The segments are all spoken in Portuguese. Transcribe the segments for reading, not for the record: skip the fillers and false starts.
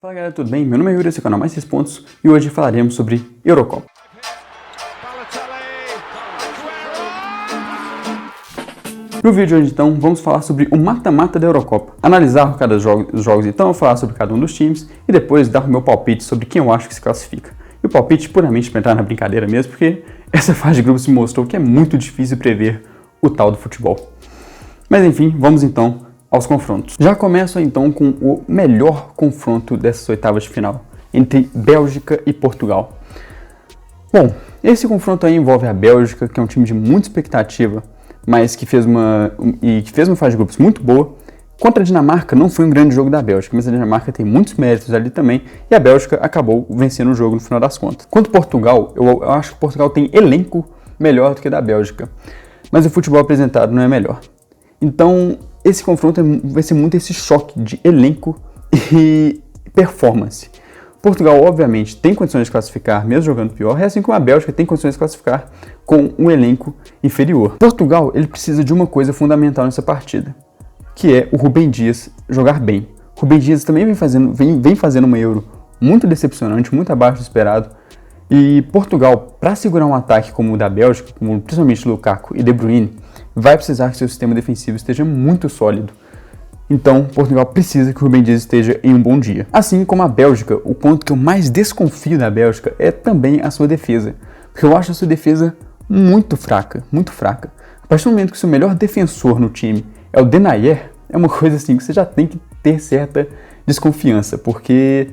Fala galera, tudo bem? Meu nome é Yuri, esse é o canal Mais 6 Pontos e hoje falaremos sobre Eurocopa. No vídeo de hoje então vamos falar sobre o mata-mata da Eurocopa, analisar cada os jogos então, falar sobre cada um dos times e depois dar o meu palpite sobre quem eu acho que se classifica. E o palpite puramente para entrar na brincadeira mesmo, porque essa fase de grupos me mostrou que é muito difícil prever o tal do futebol. Mas enfim, vamos então aos confrontos. Já começo então com o melhor confronto dessas oitavas de final, entre Bélgica e Portugal. Bom, esse confronto aí envolve a Bélgica, que é um time de muita expectativa, mas que fez uma fase de grupos muito boa. Contra a Dinamarca não foi um grande jogo da Bélgica, mas a Dinamarca tem muitos méritos ali também, e a Bélgica acabou vencendo o jogo no final das contas. Quanto ao Portugal, eu acho que Portugal tem elenco melhor do que o da Bélgica, mas o futebol apresentado não é melhor. Então, esse confronto vai ser muito esse choque de elenco e performance. Portugal, obviamente, tem condições de classificar, mesmo jogando pior, assim como a Bélgica tem condições de classificar com um elenco inferior. Portugal, ele precisa de uma coisa fundamental nessa partida, que é o Rúben Dias jogar bem. O Rúben Dias também vem fazendo uma Euro muito decepcionante, muito abaixo do esperado, e Portugal, para segurar um ataque como o da Bélgica, como principalmente Lukaku e De Bruyne, vai precisar que seu sistema defensivo esteja muito sólido. Então, Portugal precisa que o Rúben Dias esteja em um bom dia. Assim como a Bélgica, o ponto que eu mais desconfio da Bélgica é também a sua defesa. Porque eu acho a sua defesa muito fraca, muito fraca. A partir do momento que o seu melhor defensor no time é o Denayer, é uma coisa assim que você já tem que ter certa desconfiança, porque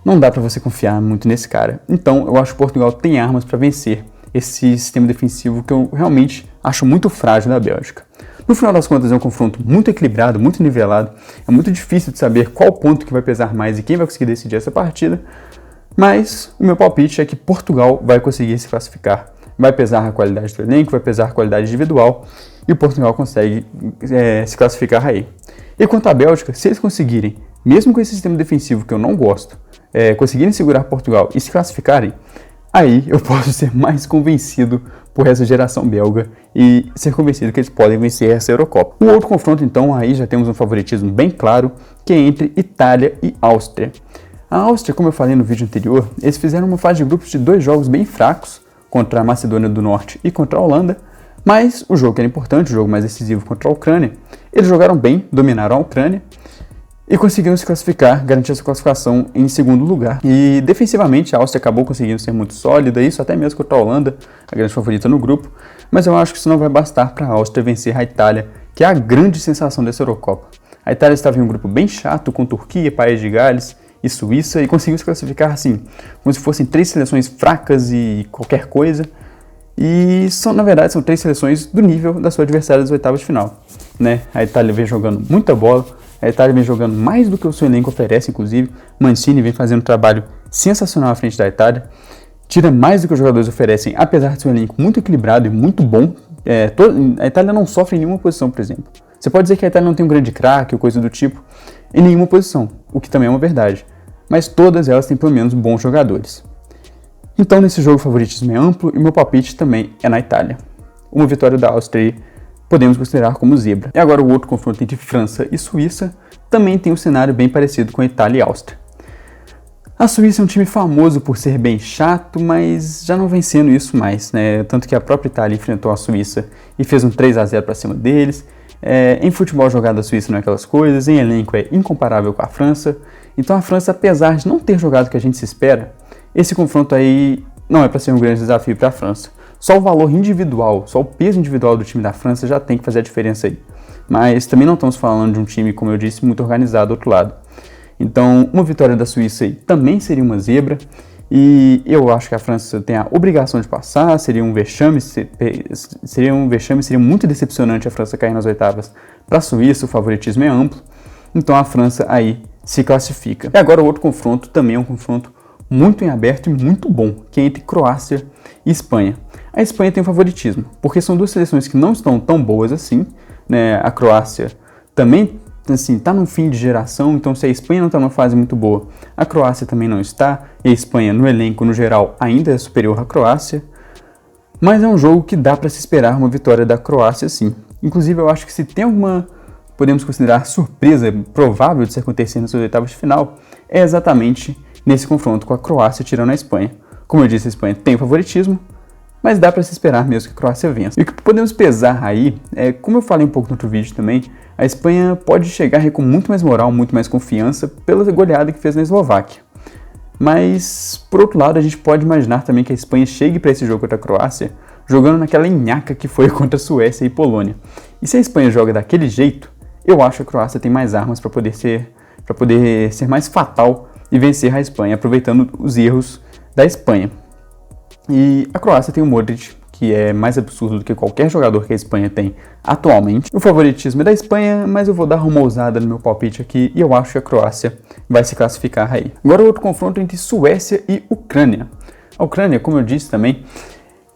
não dá para você confiar muito nesse cara. Então, eu acho que Portugal tem armas para vencer esse sistema defensivo que eu realmente acho muito frágil da Bélgica. No final das contas, é um confronto muito equilibrado, muito nivelado. É muito difícil de saber qual ponto que vai pesar mais e quem vai conseguir decidir essa partida. Mas o meu palpite é que Portugal vai conseguir se classificar. Vai pesar a qualidade do elenco, vai pesar a qualidade individual e o Portugal consegue se classificar aí. E quanto à Bélgica, se eles conseguirem, mesmo com esse sistema defensivo que eu não gosto, conseguirem segurar Portugal e se classificarem, aí eu posso ser mais convencido por essa geração belga e ser convencido que eles podem vencer essa Eurocopa. O outro confronto, então, aí já temos um favoritismo bem claro, que é entre Itália e Áustria. A Áustria, como eu falei no vídeo anterior, eles fizeram uma fase de grupos de 2 jogos bem fracos, contra a Macedônia do Norte e contra a Holanda, mas o jogo que era importante, o jogo mais decisivo contra a Ucrânia, eles jogaram bem, dominaram a Ucrânia, e conseguiram se classificar, garantir a sua classificação em segundo lugar. E defensivamente a Áustria acabou conseguindo ser muito sólida, isso até mesmo contra a Holanda, a grande favorita no grupo, mas eu acho que isso não vai bastar para a Áustria vencer a Itália, que é a grande sensação dessa Eurocopa. A Itália estava em um grupo bem chato, com Turquia, País de Gales e Suíça, e conseguiu se classificar assim, como se fossem 3 seleções fracas e qualquer coisa, e na verdade são 3 seleções do nível da sua adversária das oitavas de final, né? A Itália vem jogando muita bola, a Itália vem jogando mais do que o seu elenco oferece, inclusive. Mancini vem fazendo um trabalho sensacional à frente da Itália. Tira mais do que os jogadores oferecem, apesar de ser um elenco muito equilibrado e muito bom. A Itália não sofre em nenhuma posição, por exemplo. Você pode dizer que a Itália não tem um grande craque ou coisa do tipo, em nenhuma posição, o que também é uma verdade. Mas todas elas têm pelo menos bons jogadores. Então, nesse jogo o favoritismo é amplo e meu palpite também é na Itália. Uma vitória da Áustria podemos considerar como zebra. E agora o outro confronto entre França e Suíça também tem um cenário bem parecido com a Itália e a Áustria. A Suíça é um time famoso por ser bem chato, mas já não vem sendo isso mais, né? Tanto que a própria Itália enfrentou a Suíça e fez um 3-0 para cima deles. Em futebol jogado a Suíça não é aquelas coisas, em elenco é incomparável com a França. Então a França, apesar de não ter jogado o que a gente se espera, esse confronto aí não é para ser um grande desafio para a França. Só o valor individual, só o peso individual do time da França já tem que fazer a diferença aí. Mas também não estamos falando de um time, como eu disse, muito organizado do outro lado. Então, uma vitória da Suíça aí também seria uma zebra. E eu acho que a França tem a obrigação de passar, seria um vexame, seria muito decepcionante a França cair nas oitavas para a Suíça, o favoritismo é amplo. Então a França aí se classifica. E agora o outro confronto também é um confronto muito em aberto e muito bom, que é entre Croácia e Espanha. A Espanha tem um favoritismo, porque são 2 seleções que não estão tão boas assim, né? A Croácia também está num fim de geração, então se a Espanha não está numa fase muito boa, a Croácia também não está, e a Espanha no elenco, no geral, ainda é superior à Croácia, mas é um jogo que dá para se esperar uma vitória da Croácia sim. Inclusive eu acho que se tem alguma podemos considerar surpresa provável de se acontecer nas oitavas de final é exatamente nesse confronto com a Croácia tirando a Espanha. Como eu disse, a Espanha tem favoritismo, mas dá para se esperar mesmo que a Croácia vença. E o que podemos pesar aí é, como eu falei um pouco no outro vídeo também, a Espanha pode chegar aí com muito mais moral, muito mais confiança pela goleada que fez na Eslováquia. Mas, por outro lado, a gente pode imaginar também que a Espanha chegue para esse jogo contra a Croácia jogando naquela nhaca que foi contra a Suécia e Polônia. E se a Espanha joga daquele jeito, eu acho que a Croácia tem mais armas para poder ser mais fatal e vencer a Espanha, aproveitando os erros da Espanha. E a Croácia tem o Modric, que é mais absurdo do que qualquer jogador que a Espanha tem atualmente. O favoritismo é da Espanha, mas eu vou dar uma ousada no meu palpite aqui e eu acho que a Croácia vai se classificar aí. Agora outro confronto entre Suécia e Ucrânia. A Ucrânia, como eu disse também,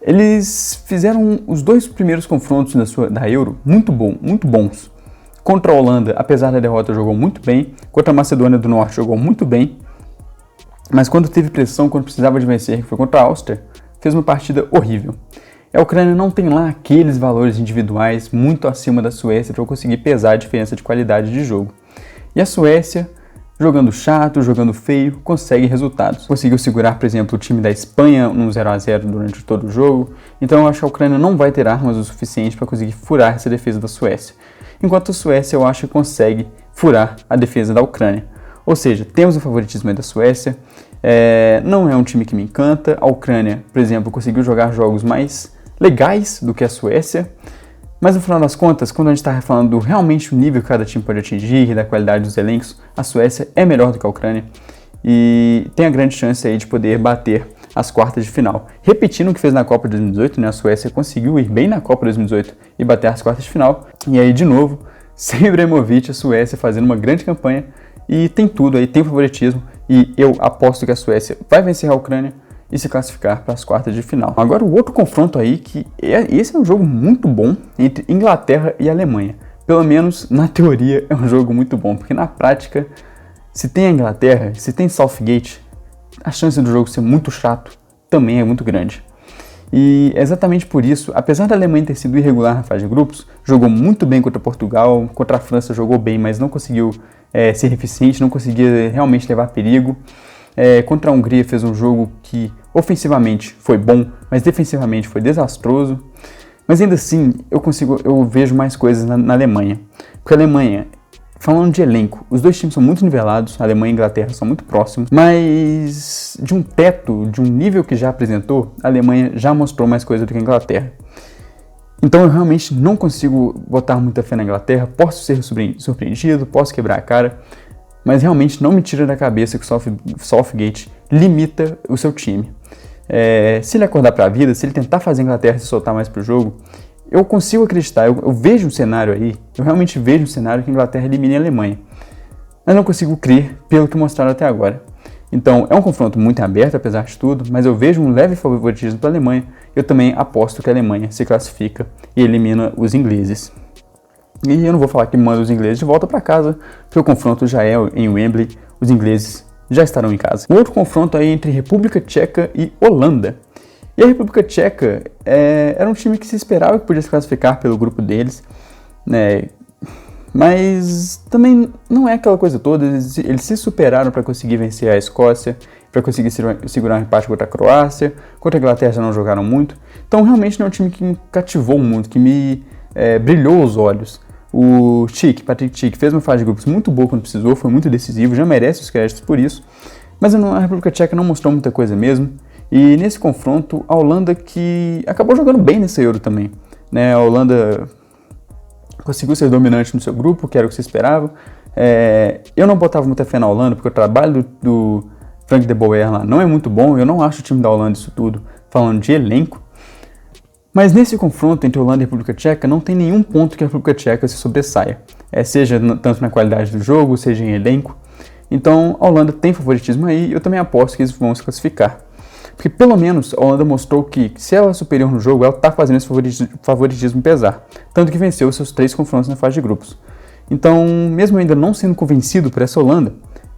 eles fizeram os dois primeiros confrontos da Euro muito bons. Contra a Holanda, apesar da derrota, jogou muito bem. Contra a Macedônia do Norte, jogou muito bem. Mas quando teve pressão, quando precisava de vencer, que foi contra a Áustria, fez uma partida horrível. A Ucrânia não tem lá aqueles valores individuais muito acima da Suécia para conseguir pesar a diferença de qualidade de jogo. E a Suécia, jogando chato, jogando feio, consegue resultados. Conseguiu segurar, por exemplo, o time da Espanha num 0-0 durante todo o jogo. Então eu acho que a Ucrânia não vai ter armas o suficiente para conseguir furar essa defesa da Suécia. Enquanto a Suécia eu acho que consegue furar a defesa da Ucrânia. Ou seja, temos o favoritismo aí da Suécia, não é um time que me encanta. A Ucrânia, por exemplo, conseguiu jogar jogos mais legais do que a Suécia, mas no final das contas, quando a gente está falando realmente o nível que cada time pode atingir e da qualidade dos elencos, a Suécia é melhor do que a Ucrânia e tem a grande chance aí de poder bater as quartas de final. Repetindo o que fez na Copa de 2018, né, a Suécia conseguiu ir bem na Copa de 2018 e bater as quartas de final, e aí de novo, sem Ibrahimovic, a Suécia fazendo uma grande campanha e tem tudo aí, tem favoritismo, e eu aposto que a Suécia vai vencer a Ucrânia e se classificar para as quartas de final. Agora o outro confronto aí, esse é um jogo muito bom entre Inglaterra e Alemanha. Pelo menos na teoria é um jogo muito bom, porque na prática, se tem a Inglaterra, se tem Southgate, a chance do jogo ser muito chato também é muito grande. E é exatamente por isso, apesar da Alemanha ter sido irregular na fase de grupos, jogou muito bem contra Portugal, contra a França jogou bem, mas não conseguiu ser eficiente, não conseguia realmente levar perigo. Contra a Hungria fez um jogo que ofensivamente foi bom, mas defensivamente foi desastroso. Mas ainda assim, eu vejo mais coisas na Alemanha. Porque a Alemanha, falando de elenco, os dois times são muito nivelados, a Alemanha e a Inglaterra são muito próximos, mas de um teto, de um nível que já apresentou, a Alemanha já mostrou mais coisa do que a Inglaterra. Então eu realmente não consigo botar muita fé na Inglaterra, posso ser surpreendido, posso quebrar a cara, mas realmente não me tira da cabeça que o Southgate limita o seu time. Se ele acordar para a vida, se ele tentar fazer a Inglaterra se soltar mais para o jogo, eu consigo acreditar, eu vejo um cenário aí, eu realmente vejo um cenário que a Inglaterra elimine a Alemanha. Mas não consigo crer pelo que mostraram até agora. Então é um confronto muito aberto, apesar de tudo, mas eu vejo um leve favoritismo para a Alemanha. Eu também aposto que a Alemanha se classifica e elimina os ingleses. E eu não vou falar que manda os ingleses de volta para casa, porque o confronto já é em Wembley, os ingleses já estarão em casa. O outro confronto aí entre República Tcheca e Holanda. E a República Tcheca era um time que se esperava que podia se classificar pelo grupo deles, né? Mas também não é aquela coisa toda, eles se superaram para conseguir vencer a Escócia, para conseguir segurar um empate contra a Croácia, contra a Inglaterra já não jogaram muito, então realmente não é um time que me cativou muito, que me brilhou os olhos. O Patrick Schick fez uma fase de grupos muito boa quando precisou, foi muito decisivo, já merece os créditos por isso, mas a República Tcheca não mostrou muita coisa mesmo, e nesse confronto a Holanda, que acabou jogando bem nesse Euro também, né? A Holanda conseguiu ser dominante no seu grupo, que era o que se esperava. Eu não botava muita fé na Holanda, porque o trabalho do Frank de Boer lá não é muito bom, eu não acho o time da Holanda isso tudo, falando de elenco. Mas nesse confronto entre Holanda e República Tcheca, não tem nenhum ponto que a República Tcheca se sobressaia, seja tanto na qualidade do jogo, seja em elenco. Então a Holanda tem favoritismo aí, e eu também aposto que eles vão se classificar. Porque pelo menos a Holanda mostrou que, se ela é superior no jogo, ela está fazendo esse favoritismo pesar. Tanto que venceu os seus 3 confrontos na fase de grupos. Então, mesmo ainda não sendo convencido por essa Holanda,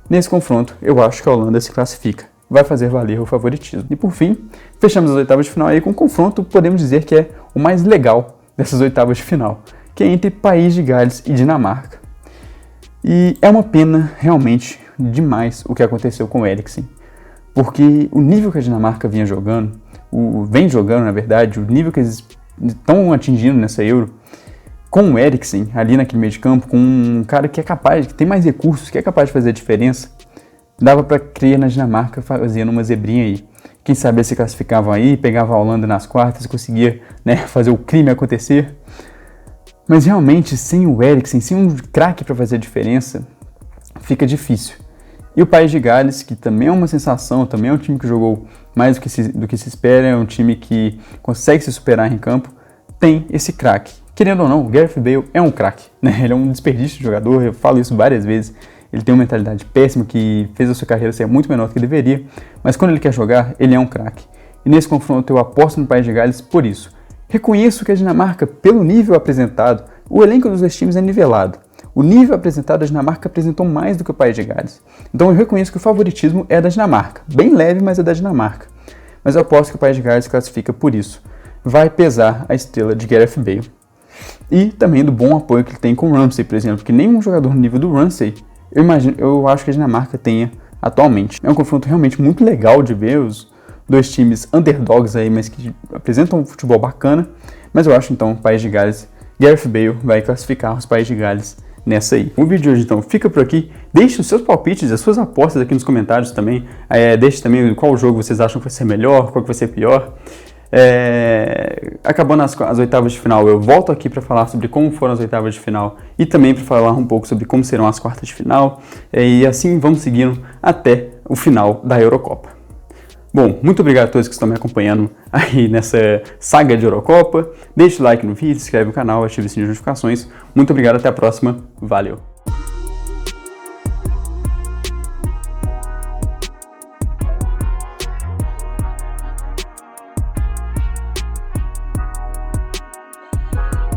nesse confronto eu acho que a Holanda se classifica. Vai fazer valer o favoritismo. E por fim, fechamos as oitavas de final aí com um confronto, podemos dizer que é o mais legal dessas oitavas de final. que é entre País de Gales e Dinamarca. E é uma pena realmente demais o que aconteceu com o Eriksen, porque o nível que a Dinamarca vem jogando, na verdade, o nível que eles estão atingindo nessa Euro, com o Eriksen ali naquele meio de campo, com um cara que é capaz, que tem mais recursos, que é capaz de fazer a diferença, dava para crer na Dinamarca fazendo uma zebrinha aí. Quem sabe se classificavam aí, pegava a Holanda nas quartas e conseguia, né, fazer o crime acontecer. Mas realmente, sem o Eriksen, sem um craque para fazer a diferença, fica difícil. E o País de Gales, que também é uma sensação, também é um time que jogou mais do que se espera, é um time que consegue se superar em campo, tem esse craque. Querendo ou não, o Gareth Bale é um craque, né? Ele é um desperdício de jogador, eu falo isso várias vezes. Ele tem uma mentalidade péssima que fez a sua carreira ser muito menor do que deveria, mas quando ele quer jogar, ele é um craque. E nesse confronto eu aposto no País de Gales por isso. Reconheço que a Dinamarca, pelo nível apresentado, o elenco dos dois times é nivelado. O nível apresentado, a Dinamarca apresentou mais do que o País de Gales. Então eu reconheço que o favoritismo é da Dinamarca. Bem leve, mas é da Dinamarca. Mas eu aposto que o País de Gales classifica por isso. Vai pesar a estrela de Gareth Bale. E também do bom apoio que ele tem com o Ramsey, por exemplo, que nenhum jogador no nível do Ramsey, eu acho que a Dinamarca tenha atualmente. É um confronto realmente muito legal de ver, os dois times underdogs aí, mas que apresentam um futebol bacana. Mas eu acho então o País de Gales, Gareth Bale vai classificar os País de Gales nessa aí. O vídeo de hoje então fica por aqui. Deixe os seus palpites, as suas apostas aqui nos comentários também. Deixe também qual jogo vocês acham que vai ser melhor, qual que vai ser pior. Acabando as oitavas de final, eu volto aqui para falar sobre como foram as oitavas de final e também para falar um pouco sobre como serão as quartas de final. E assim vamos seguindo até o final da Eurocopa. Bom, muito obrigado a todos que estão me acompanhando aí nessa saga de Eurocopa. Deixe o like no vídeo, se inscreve no canal, ative o sininho de notificações. Muito obrigado, até a próxima. Valeu!